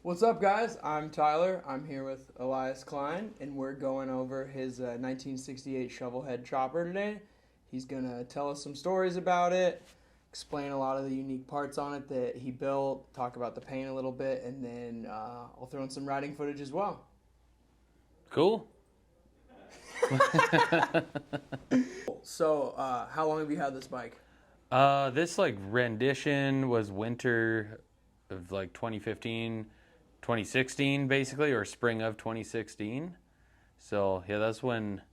What's up, guys? I'm Tyler. I'm here with Elias Klein, and we're going over his 1968 Shovelhead chopper today. He's going to tell us some stories about it, explain a lot of the unique parts on it that he built, talk about the paint a little bit, and then I'll throw in some riding footage as well. Cool. So, how long have you had this bike? This rendition was winter of 2015, 2016 basically, or spring of 2016. So yeah, that's when it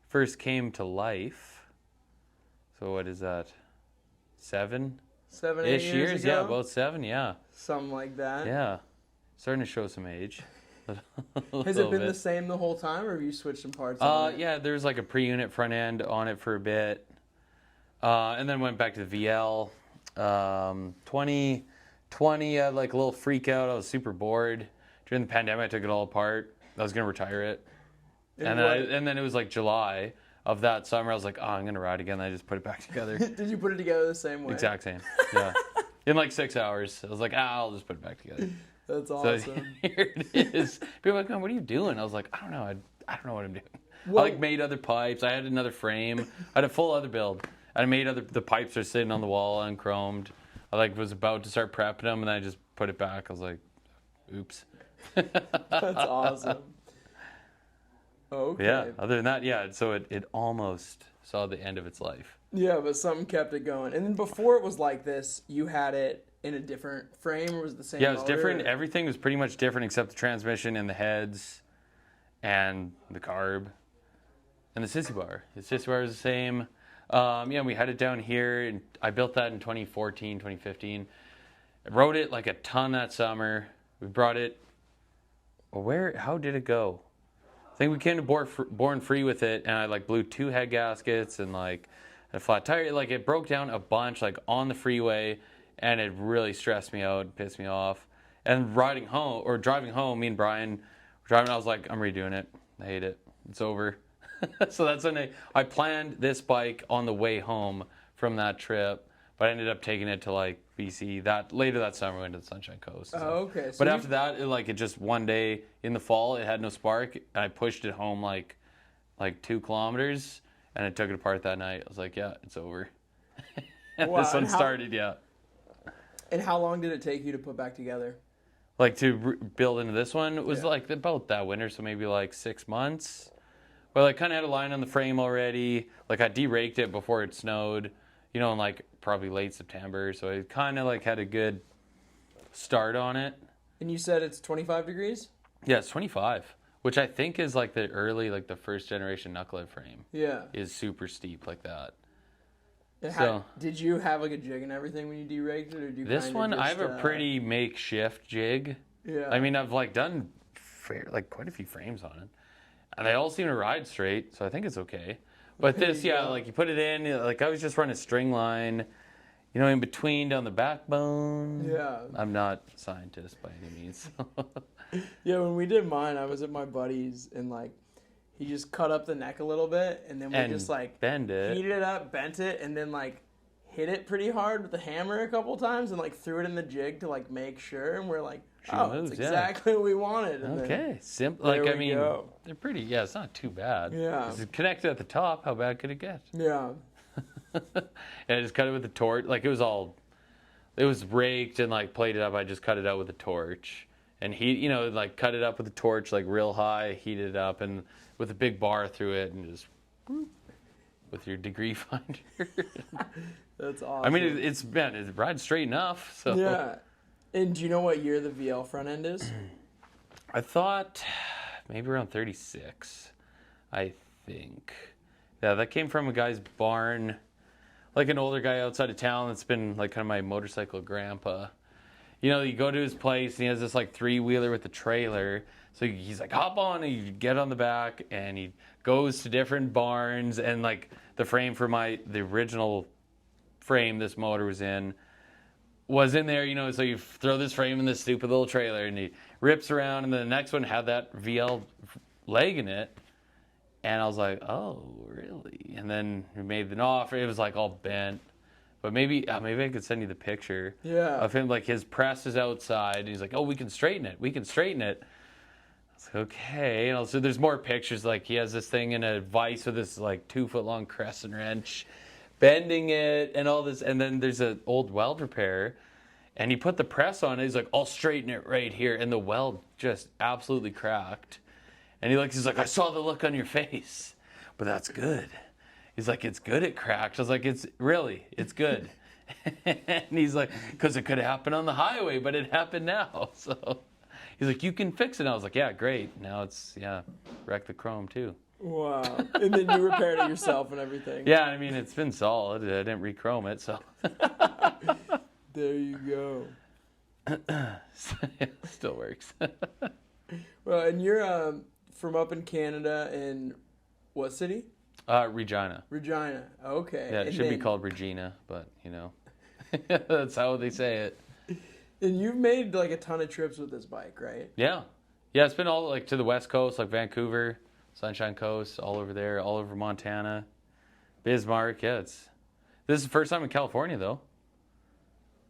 first came to life. So what is that? 7? 7-8 years ago? Yeah, about 7, yeah. Something like that. Yeah. Starting to show some age. Has it been the same the whole time, or have you switched some parts on it? Yeah, there's a pre-unit front end on it for a bit. And then went back to the VL. 2020, I had a little freak out. I was super bored. During the pandemic, I took it all apart. I was going to retire it. And then it was July of that summer. I was like, I'm going to ride again. I just put it back together. Did you put it together the same way? Exact same. Yeah. In 6 hours. I was like, I'll just put it back together. That's awesome. So here it is. People are like, what are you doing? I was like, I don't know. I don't know what I'm doing. Well, I made other pipes. I had another frame. I had a full other build. I made the pipes are sitting on the wall unchromed. I was about to start prepping them, and then I just put it back. I was like, oops. That's awesome. Okay. Yeah, other than that, yeah, so it almost saw the end of its life. Yeah, but something kept it going. And then before it was like this, you had it in a different frame, or was it the same? Yeah, it was motor? different. Everything was pretty much different except the transmission and the heads and the carb and the sissy bar. The sissy bar was the same. We had it down here, and I built that in 2014, 2015. I rode it a ton that summer. We brought it. How did it go? I think we came to Born Free with it, and I blew 2 head gaskets and a flat tire. It broke down a bunch on the freeway, and it really stressed me out, pissed me off. And driving home, me and Brian were driving. I was like, I'm redoing it. I hate it. It's over. So that's when I planned this bike on the way home from that trip, but I ended up taking it to BC. Later that summer, we went to the Sunshine Coast. So. Oh, okay. So but after that, it just one day in the fall, it had no spark, and I pushed it home 2 kilometers, and I took it apart that night. I was like, yeah, it's over. And wow, this one started, yeah. And how long did it take you to put back together? To build into this one, it was about that winter, so maybe 6 months. But I kind of had a line on the frame already. I deraked it before it snowed, in probably late September. So I kind of had a good start on it. And you said it's 25 degrees? Yeah, it's 25, which I think is the early, the first generation knucklehead frame. Yeah. Is super steep like that. And did you have a jig and everything when you deraked it? Or did you this one, I have a pretty makeshift jig. Yeah. I mean, I've done quite a few frames on it. And they all seem to ride straight, so I think it's okay. But this, you put it in, I was just running a string line, in between down the backbone. Yeah. I'm not a scientist by any means. Yeah, when we did mine, I was at my buddy's, and he just cut up the neck a little bit, and then we just bend it, heated it up, bent it, and then hit it pretty hard with the hammer a couple times, and threw it in the jig to make sure, and we're that's exactly what we wanted. And okay, simple. Go. They're pretty. Yeah, it's not too bad. Yeah, it's connected at the top. How bad could it get? Yeah. And I just cut it with the torch. It was raked and plated up. I just cut it out with a torch, and cut it up with a torch real high, heated it up, and with a big bar through it, and just whoop, with your degree finder. That's awesome. I mean, it rides straight enough. So yeah. And do you know what year the VL front end is? I thought maybe around 36, I think. Yeah, that came from a guy's barn, an older guy outside of town that's been kind of my motorcycle grandpa. You go to his place and he has this 3-wheeler with a trailer. So he's hop on, and you get on the back, and he goes to different barns, and the frame for the original frame this motor was in there, so you throw this frame in this stupid little trailer, and he rips around, and then the next one had that VL leg in it, and I was like, oh, really? And then we made an offer. It was all bent, But maybe I could send you the picture of him. Like his press is outside, and he's like, "Oh, we can straighten it. We can straighten it." I was like, "Okay." And also, there's more pictures. Like he has this thing in a vise with this like 2-foot-long crescent wrench, bending it, and all this. And then there's an old weld repair, and he put the press on it. He's like, "I'll straighten it right here," and the weld just absolutely cracked. And he's like, "I saw the look on your face, but that's good." He's like, "It's good it cracked." I was like, "It's good." And he's like, "Because it could happen on the highway, but it happened now." So he's like, "You can fix it." And I was like, "Yeah, great. Now it's, wreck the chrome too." Wow. And then you repaired it yourself and everything. Yeah, I mean, it's been solid. I didn't re-chrome it, so. There you go. Still works. Well, and you're from up in Canada in what city? Regina. Regina. Okay. Yeah, it should be called Regina, but, that's how they say it. And you've made like a ton of trips with this bike, right? Yeah. Yeah, it's been all like to the West Coast, like Vancouver, Sunshine Coast, all over there, all over Montana, Bismarck. Yeah, this is the first time in California, though.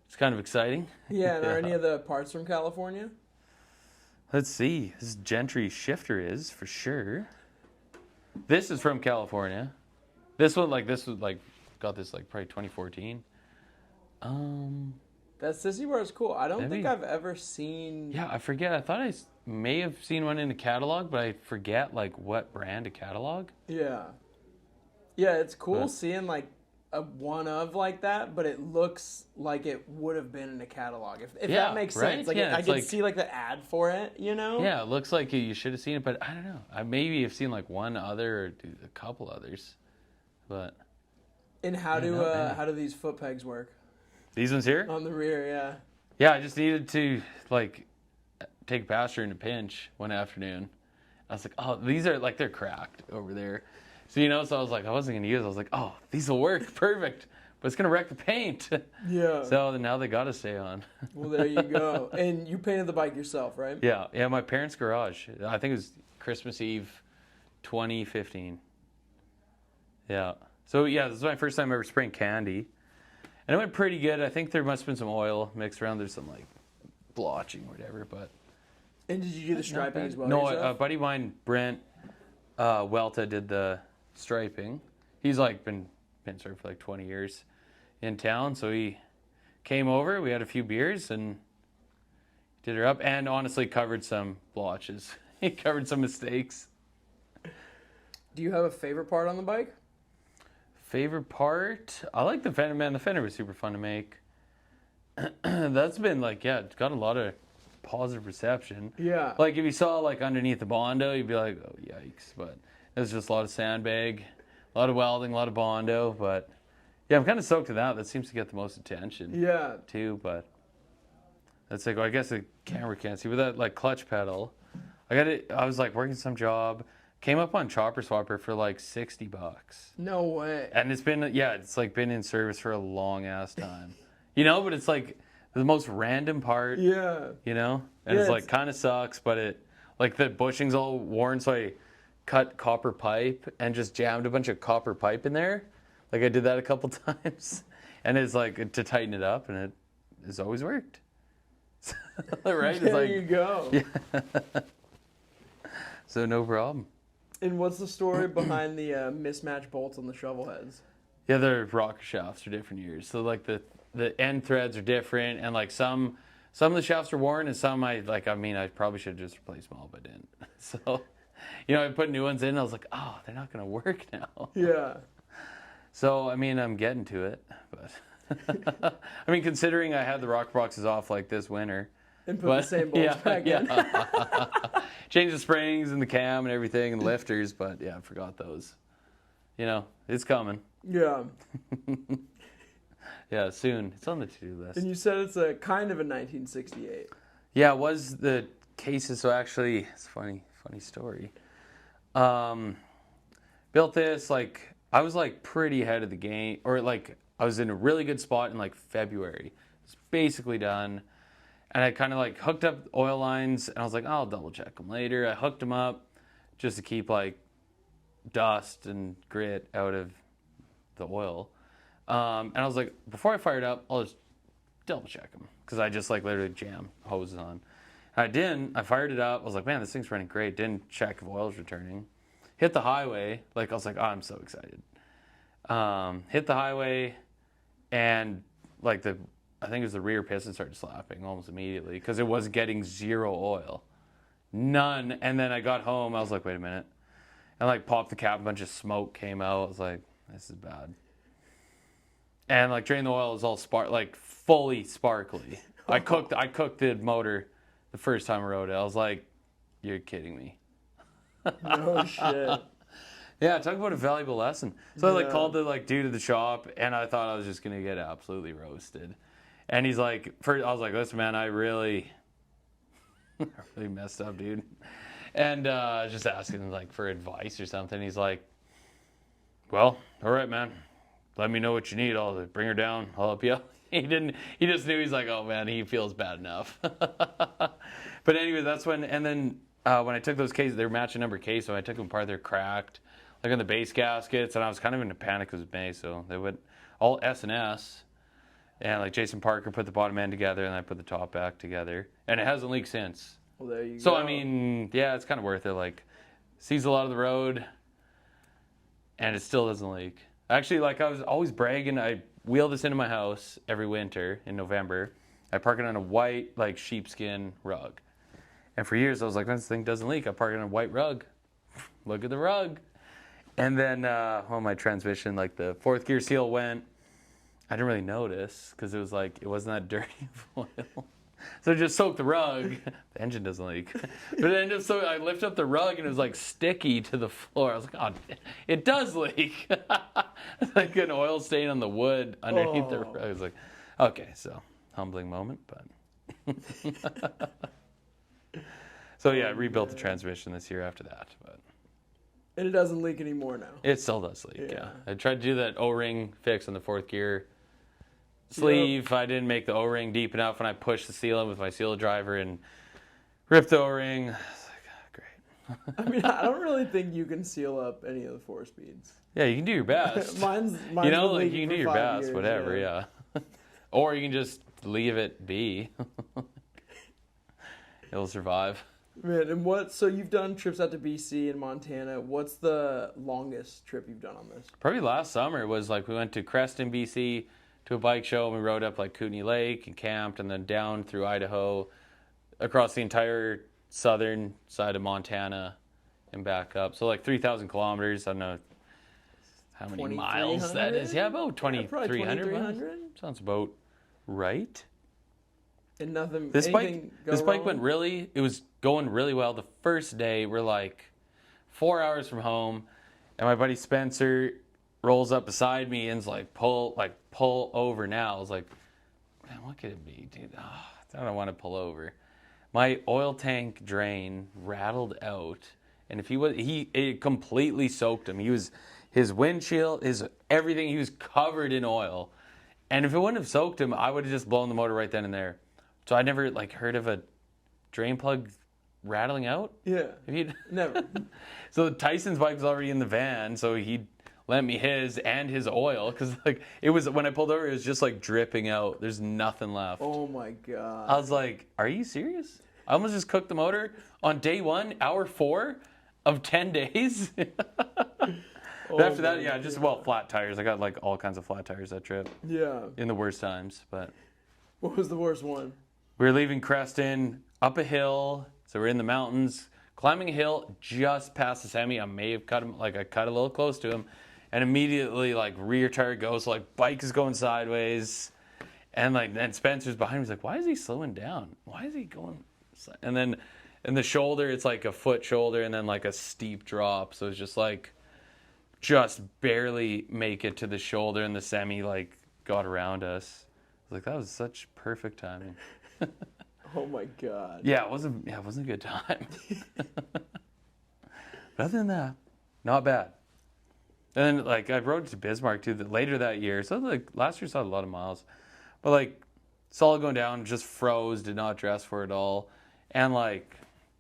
It's kind of exciting. Yeah, and are any of the parts from California? Let's see. This Gentry shifter is, for sure. This is from California. This was got this probably 2014. That sissy bar is cool. I don't think I've ever seen... Yeah, I forget. I thought I may have seen one in a catalog, but I forget like what brand of catalog. Yeah. Yeah, it's cool seeing like a one of like that, but it looks like it would have been in a catalog. If that makes sense. Like I could see like the ad for it, Yeah, it looks like you should have seen it, but I don't know. I maybe have seen like one other or a couple others. But and how do these foot pegs work? These ones here? On the rear, yeah. Yeah, I just needed to like take a pasture in a pinch one afternoon. I was like, "Oh, these are like they're cracked over there." So, so I was like, I wasn't going to use it. I was like, "Oh, these will work. Perfect. But it's going to wreck the paint." Yeah. So now they got to stay on. Well, there you go. And you painted the bike yourself, right? Yeah. Yeah, my parents' garage. I think it was Christmas Eve 2015. Yeah. So, yeah, this is my first time ever spraying candy. And it went pretty good. I think there must have been some oil mixed around. There's some, like, blotching or whatever. But. And did you do the striping as well? No, a buddy of mine, Brent Welta, did the striping. He's like been surfing for like 20 years in town, so he came over, we had a few beers and did her up, and honestly covered some blotches. He covered some mistakes. Do you have a favorite part on the bike? Favorite part? I like the fender, man. The fender was super fun to make. That's been like, it's got a lot of positive reception. Yeah. Like if you saw like underneath the Bondo, you'd be like, "Oh, yikes." But there's just a lot of sandbag, a lot of welding, a lot of Bondo. But yeah, I'm kind of stoked to that. That seems to get the most attention. Yeah. Too, but that's like, well, I guess the camera can't see. With that like clutch pedal, I was like working some job, came up on Chopper Swapper for like $60. No way. And it's like been in service for a long ass time. But it's like the most random part. Yeah. And it's like kind of sucks, but it like the bushing's all worn, so I cut copper pipe and just jammed a bunch of copper pipe in there. Like I did that a couple times, and it's like to tighten it up, and it has always worked. Right? There you go. Yeah. So no problem. And what's the story behind the mismatched bolts on the Shovelheads? Yeah, their rocker shafts are different years. So like the end threads are different, and like some of the shafts are worn, and some I probably should have just replaced them all, but didn't. So, I put new ones in, and I was like, oh, they're not going to work now. Yeah. So, I'm getting to it, but considering I had the rocker boxes off like this winter. And put the same bolts back in. Change the springs and the cam and everything and lifters, but yeah, I forgot those. It's coming. Yeah. Yeah, soon. It's on the to-do list. And you said it's a kind of a 1968. Yeah, it was the cases. So actually, it's a funny story. Built this, like, I was like pretty ahead of the game, or like I was in a really good spot in like February. It's basically done. And I kind of like hooked up oil lines, and I was like, I'll double check them later. I hooked them up just to keep like dust and grit out of the oil. And I was like, before I fire it up, I'll just double check them. Because I just like literally jammed hoses on. I didn't. I fired it up. I was like, man, this thing's running great. Didn't check if oil's returning. Hit the highway. Like, I was like, oh, I'm so excited. Hit the highway, and like I think it was the rear piston started slapping almost immediately because it was getting zero oil. None. And then I got home. I was like, wait a minute. And like popped the cap. A bunch of smoke came out. I was like, this is bad. And like drained the oil was all fully sparkly. I cooked the motor the first time I rode it. I was like, you're kidding me. No shit. Yeah, talk about a valuable lesson. So I like called the dude at the shop, and I thought I was just gonna get absolutely roasted. And he's like, I was like, listen, man, I really messed up, dude. And just asking him like for advice or something. He's like, well, all right, man. Let me know what you need. I'll bring her down. I'll help you out. He just knew. He's like, oh man, he feels bad enough. But anyway, that's when. And then when I took those cases, they were matching number case, so I took them apart. They're cracked, like on the base gaskets, and I was kind of in a panic because it was May, so they went all S&S. And like Jason Parker put the bottom end together, and I put the top back together, and it hasn't leaked since. Well, there you go. So I mean, yeah, it's kind of worth it. Like, sees a lot of the road, and it still doesn't leak. Actually, like I was always bragging, I wheel this into my house every winter in November. I park it on a white like sheepskin rug, and for years I was like, this thing doesn't leak. I park it on a white rug. Look at the rug. And then my transmission, like the fourth gear seal went. I didn't really notice because it was like, it wasn't that dirty of oil. So I just soaked the rug. The engine doesn't leak. But then I lift up the rug and it was like sticky to the floor. I was like, oh, it does leak. It's like an oil stain on the wood underneath the rug. I was like, okay, so humbling moment, but. So yeah, I rebuilt the transmission this year after that. But. And it doesn't leak anymore now. It still does leak, yeah. I tried to do that O-ring fix on the fourth gear sleeve. Yep. I didn't make the O-ring deep enough when I pushed the seal in with my seal driver and ripped the O-ring. I was like, oh, great. I mean, I don't really think you can seal up any of the 4-speeds. Yeah, you can do your best. mine's you know, like you can do your best, years, whatever, yeah. Or you can just leave it be. It'll survive. Man, and so you've done trips out to BC and Montana. What's the longest trip you've done on this? Probably last summer was like we went to Creston, BC to a bike show, and we rode up like Kootenay Lake and camped, and then down through Idaho, across the entire southern side of Montana and back up. So like 3,000 kilometers. I don't know how many miles that is. Yeah, about 2,300 miles. Sounds about right. And nothing. This bike it was going really well. The first day, we're like 4 hours from home, and my buddy Spencer rolls up beside me and's like, pull over now. I was like, man, what could it be, dude? I don't want to pull over. My oil tank drain rattled out, and if it completely soaked him. His windshield, everything, he was covered in oil. And if it wouldn't have soaked him, I would have just blown the motor right then and there. So I never heard of a drain plug rattling out. Yeah. Never. So Tyson's bike was already in the van, so he lent me his and his oil because it was when I pulled over, it was just like dripping out. There's nothing left. Oh my god. I was like, "Are you serious?" I almost just cooked the motor on day 1, hour 4 of 10 days. After that, flat tires. I got like all kinds of flat tires that trip. Yeah. In the worst times, but. What was the worst one? We were leaving Creston up a hill, so we're in the mountains, climbing a hill just past the semi. I may have cut him, I cut a little close to him, and immediately rear tire goes, so bike is going sideways, and then Spencer's behind me. He's like, why is he slowing down? Why is he going? And then in the shoulder, it's like a foot shoulder, and then a steep drop. So it's just barely make it to the shoulder, and the semi got around us. I was like, that was such perfect timing. Oh my god. Yeah, it wasn't a good time. But other than that, not bad. And then I rode to Bismarck too later that year. So last year saw a lot of miles. But solid going down, just froze, did not dress for it all. And I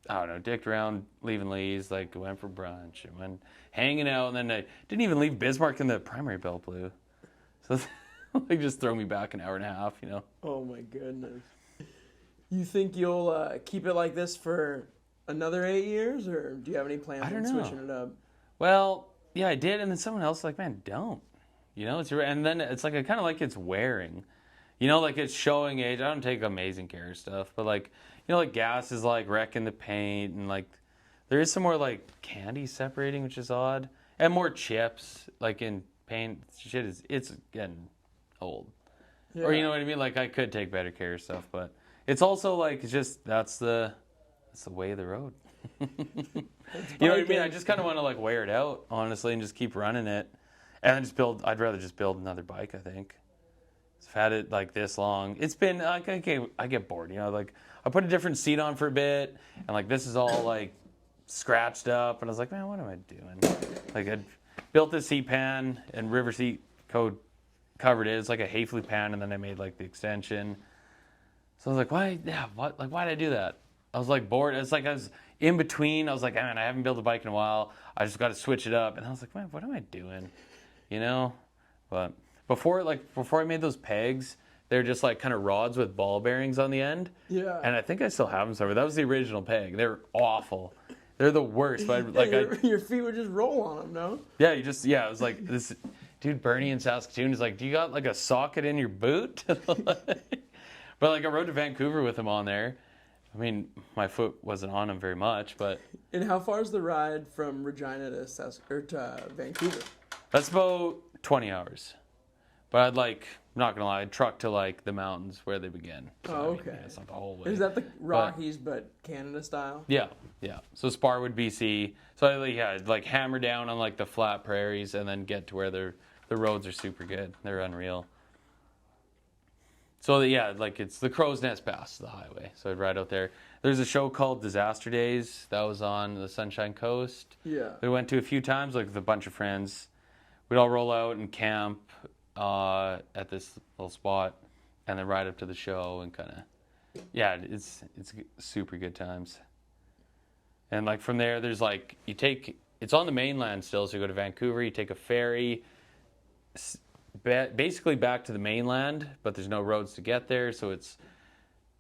don't know, dicked around leaving Lee's, went for brunch and went hanging out, and then I didn't even leave Bismarck in the primary belt blue. So like just throw me back an hour and a half, you know. Oh my goodness. You think you'll keep it like this for another 8 years, or do you have any plans on switching it up? Well, yeah, I did, and then someone else like, man, don't. You know, and then it's like I kind of like it's wearing. You know, like it's showing age. I don't take amazing care of stuff, but like, you know, like gas is like wrecking the paint, and like there is some more like candy separating, which is odd, and more chips like in paint. It's getting old. Yeah. Or you know what I mean? Like I could take better care of stuff, but it's also like it's just that's the way of the road. You know what I mean? I just kind of want to like wear it out, honestly, and just keep running it, and then just build. I'd rather just build another bike. I think. I've had it like this long. It's been like I get bored. You know, like I put a different seat on for a bit, and like this is all like scratched up, and I was like, man, what am I doing? Like I built this seat pan, and River Seat Code covered it. It's like a Hafley pan, and then I made like the extension. So I was like, why? Yeah, what? Like, why did I do that? I was like bored. It's like I was in between. I was like, man, I haven't built a bike in a while. I just got to switch it up. And I was like, man, what am I doing? You know? But before I made those pegs, they're just like kind of rods with ball bearings on the end. Yeah. And I think I still have them somewhere. That was the original peg. They're awful. They're the worst. But your feet would just roll on them, no? Yeah, it was like this dude Bernie in Saskatoon is like, do you got like a socket in your boot? But like I rode to Vancouver with him on there. I mean, my foot wasn't on him very much, but. And how far is the ride from Regina to Vancouver? That's about 20 hours. But I'm not gonna lie, I'd truck to like the mountains where they begin. So, oh, okay. It's not the whole way. Is that the Rockies but Canada style? Yeah. So Sparwood, BC. So I'd like hammer down on like the flat prairies and then get to where the roads are super good. They're unreal. So yeah, like it's the Crow's Nest Pass, the highway. So I'd ride out there. There's a show called Disaster Days that was on the Sunshine Coast. Yeah. We went to a few times, like with a bunch of friends. We'd all roll out and camp at this little spot, and then ride up to the show and kind of, yeah, it's super good times. And like from there, there's like it's on the mainland still, so you go to Vancouver, you take a ferry. Basically back to the mainland, but there's no roads to get there, so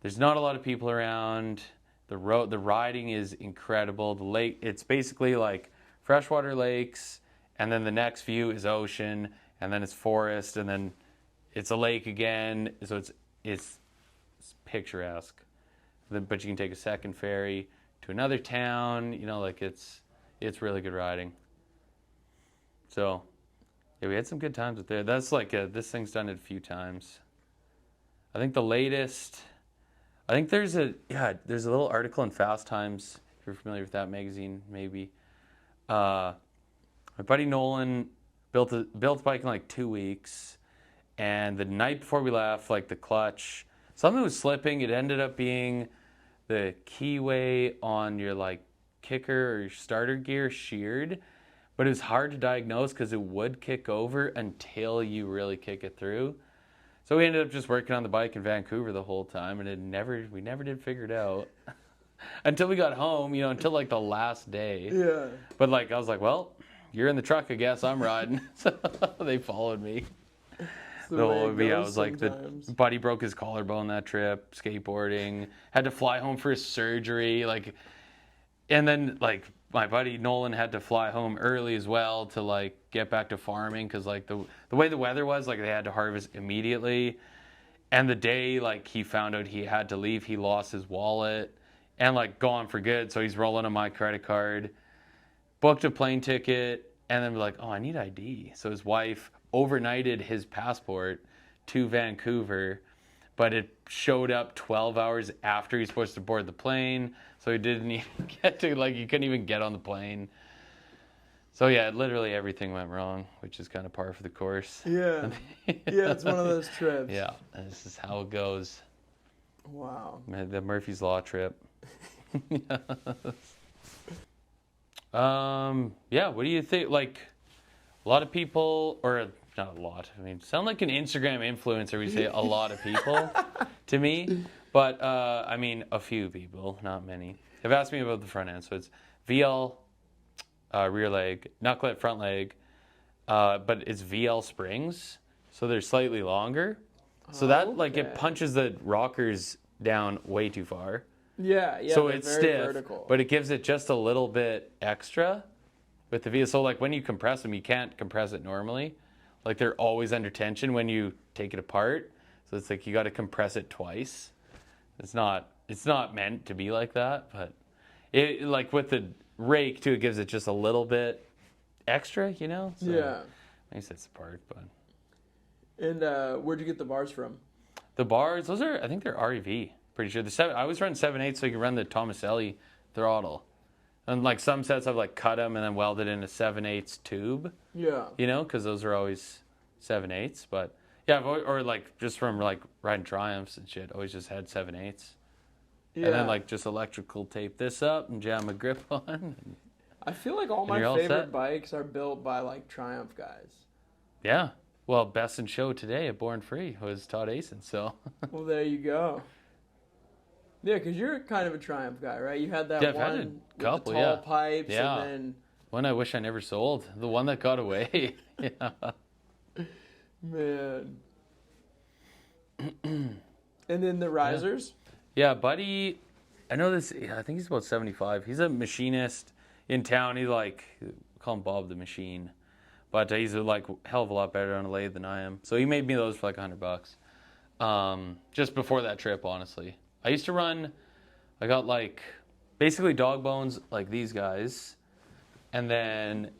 there's not a lot of people around. The riding is incredible. The lake, it's basically like freshwater lakes, and then the next view is ocean, and then it's forest, and then it's a lake again. So it's picturesque. But you can take a second ferry to another town. You know, like it's really good riding. So. Yeah, we had some good times up there. That's like this thing's done it a few times. I think the latest. I think there's a little article in Fast Times. If you're familiar with that magazine, maybe. My buddy Nolan built a bike in like 2 weeks, and the night before we left, like the clutch, something was slipping. It ended up being the keyway on your like kicker or your starter gear sheared. But it was hard to diagnose because it would kick over until you really kick it through. So we ended up just working on the bike in Vancouver the whole time, and we never did figure it out until we got home. You know, until like the last day. Yeah. But like I was like, well, you're in the truck, I guess. I'm riding. So they followed me. The whole I was like, the buddy broke his collarbone that trip, skateboarding, had to fly home for his surgery, like, and then like. My buddy Nolan had to fly home early as well to like get back to farming because like the way the weather was, like they had to harvest immediately, and the day like he found out he had to leave, he lost his wallet and like gone for good. So he's rolling on my credit card, booked a plane ticket, and then we're like, oh, I need ID. So his wife overnighted his passport to Vancouver, but it showed up 12 hours after he's supposed to board the plane. So he didn't even get to, like, he couldn't even get on the plane. So yeah, literally everything went wrong, which is kind of par for the course. Yeah. Yeah, it's one of those trips. Yeah, this is how it goes. Wow. The Murphy's Law trip. Yeah, what do you think? Like, a lot of people, or not a lot, I mean, sound like an Instagram influencer, we say a lot of people to me. But, I mean, a few people, not many, have asked me about the front end. So it's VL rear leg, knucklehead front leg, but it's VL springs. so they're slightly longer. So that like it Okay. punches the rockers down way too far. Yeah, yeah. So they're it's very stiff, vertical. but it gives it just a little bit extra with the vehicle. So like when you compress them, you can't compress it normally. Like they're always under tension when you take it apart. So it's like you got to compress it twice. It's not meant to be like that, but it like with the rake too, it gives it just a little bit extra, you know? So Yeah. makes it apart, but And where'd you get the bars from? the bars, those are I think they're REV. Pretty sure I always run 7/8 so you can run the Tomaselli throttle. And like some sets I've like cut them and then welded in a 7/8 tube. Yeah. You know, because those are always 7/8. But yeah, or like just from like riding Triumphs and shit, always just had 7/8. Yeah. And then like just electrical tape this up and jam a grip on. I feel like all my you're all favorite set. bikes are built by like Triumph guys. Yeah. Well, best in show today at Born Free was Todd Asen. So Well, there you go. Yeah, because you're kind of a Triumph guy, right? You had that Yeah, I've one had a with couple, the tall yeah. pipes, Yeah. and then one I wish I never sold. The one that got away. Yeah. man, and then the risers. Yeah, buddy. I know this. I think he's about 75. He's a machinist in town. He like call him Bob the Machine, but he's a like hell of a lot better on a lathe than I am. So he made me those for like $100. Just before that trip, honestly. I used to run. I got like basically dog bones like these guys, and then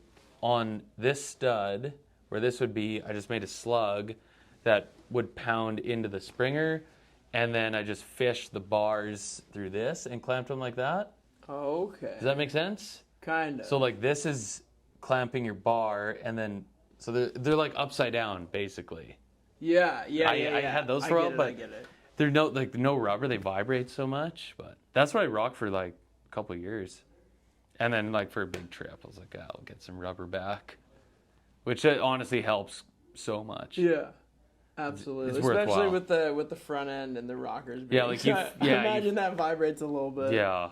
on this stud where this would be, I just made a slug that would pound into the springer. And then I just fished the bars through this and clamped them like that. Okay. Does that make sense? Kind of. So like this is clamping your bar, and then so they're like upside down basically. yeah. I had those for a while, but I get it. they're no rubber. They vibrate so much, but that's what I rocked for like a couple of years. And then like for a big trip, I was like, I'll get some rubber back, which honestly helps so much. Yeah. Absolutely, It's especially worthwhile. with the front end and the rockers. Yeah, like you- I yeah, imagine that vibrates a little bit. Yeah,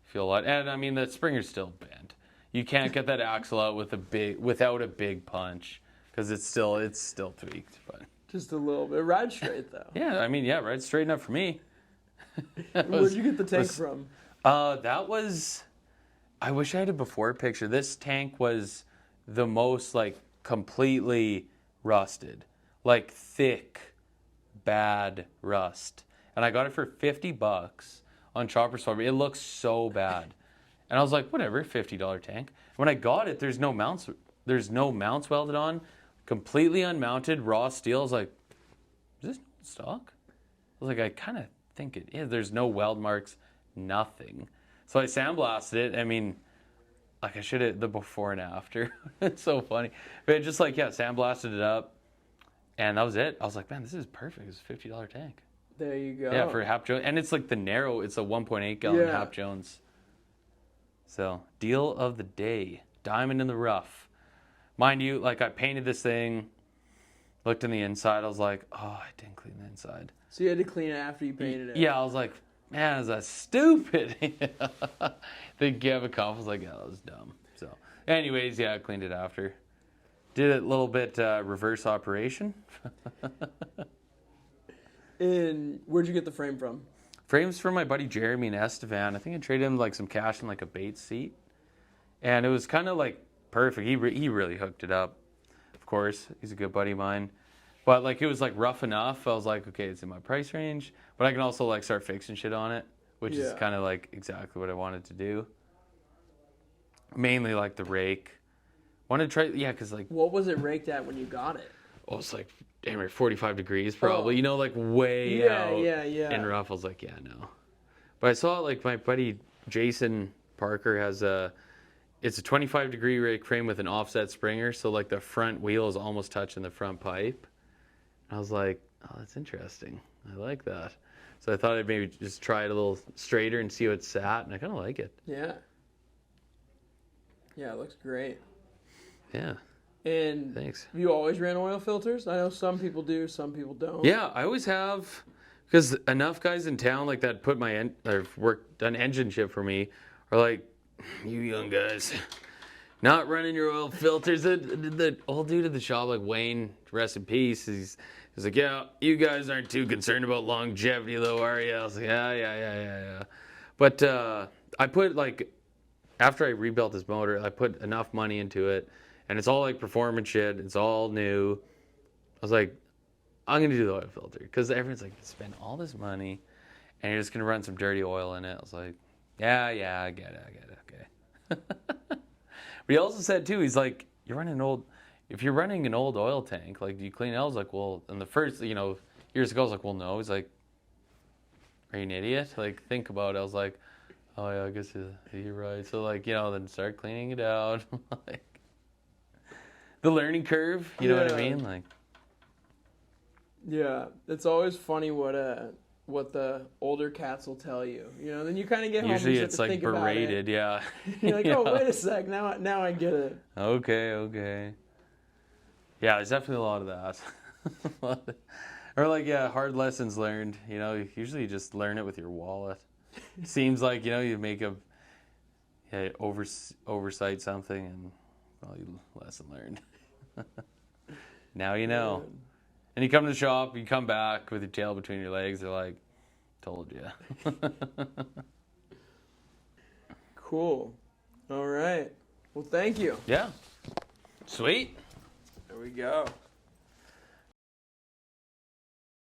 feel a lot. And I mean, the springer's still bent. You can't get that axle out without a big punch because it's still tweaked. But Just a little bit. Ride straight though. yeah, I mean, yeah, right, straighten up for me. Where'd you get the tank from? That was. I wish I had a before picture. This tank was the most like completely rusted, like thick, bad rust, and I got it for $50 on Chopper Swap. It looks so bad, and I was like, whatever, $50 tank. When I got it, there's no mounts. There's no mounts welded on, completely unmounted, raw steel. I was like, is this stock? I was like, I kind of think it is. There's no weld marks, nothing. So I sandblasted it. I mean, like I should have the before and after. It's so funny. But it just like, yeah, sandblasted it up. And that was it. I was like, man, this is perfect. It's a $50 tank. There you go. Yeah, for a Hap Jones. And it's like the narrow, it's a 1.8 gallon Yeah. Hap Jones. So, deal of the day. Diamond in the rough. Mind you, like I painted this thing, looked in the inside. I was like, oh, I didn't clean the inside. So you had to clean it after you painted it. Yeah, I was like, man, is that stupid? The Gavin Kampf was like, yeah, that was dumb. So, anyways, yeah, I cleaned it after. Did a little bit reverse operation. And where'd you get the frame from? Frames from my buddy Jeremy and Estevan. I think I traded him like some cash and like a bait seat. And it was kind of like perfect. He really hooked it up. Of course, he's a good buddy of mine. But like it was like rough enough. I was like, okay, it's in my price range. But I can also like start fixing shit on it, which is Yeah. kind of like exactly what I wanted to do. Mainly like the rake. Wanted to try, yeah, because like, What was it raked at when you got it? oh, it's like, damn right, 45 degrees probably. Oh. You know, like way Yeah, out. yeah. And rough. I was like, yeah, no. But I saw like my buddy Jason Parker has it's a 25 degree rake frame with an offset springer. So like the front wheel is almost touching the front pipe. And I was like, oh, that's interesting. I like that. So I thought I'd maybe just try it a little straighter and see how it sat. And I kind of like it. Yeah. Yeah, it looks great. Yeah. And Thanks. have you always ran oil filters? I know some people do, some people don't. Yeah, I always have, because enough guys in town like that put done engine shit for me are like, you young guys, not running your oil filters. The old dude at the shop, like Wayne, rest in peace. He's like, yeah, you guys aren't too concerned about longevity, though, are you? I was like, yeah. But I put like, after I rebuilt this motor, I put enough money into it, and it's all like performance shit. It's all new. I was like, I'm gonna do the oil filter because everyone's like, spend all this money, and you're just gonna run some dirty oil in it. I was like, yeah, I get it, okay. But he also said too, he's like, if you're running an old oil tank, like, do you clean it? I was like, well, in the first, years ago, I was like, well, no. He's like, are you an idiot? Like, think about it. I was like, oh yeah, I guess you're right. So like, then start cleaning it out. Like, the learning curve, you know what I mean? Like, yeah, it's always funny what the older cats will tell you. Then you kind of get home and usually you it's have to like think berated, about it. yeah. You're like, oh, wait a sec, now I get it. Okay. Yeah, there's definitely a lot of that. Or like, hard lessons learned. Usually you just learn it with your wallet. Seems like, you make oversight something and, well, lesson learned. Now you know. Yeah. And you come to the shop, you come back with your tail between your legs. They're like, told you. Cool. All right. Well, thank you. Yeah. Sweet. There we go.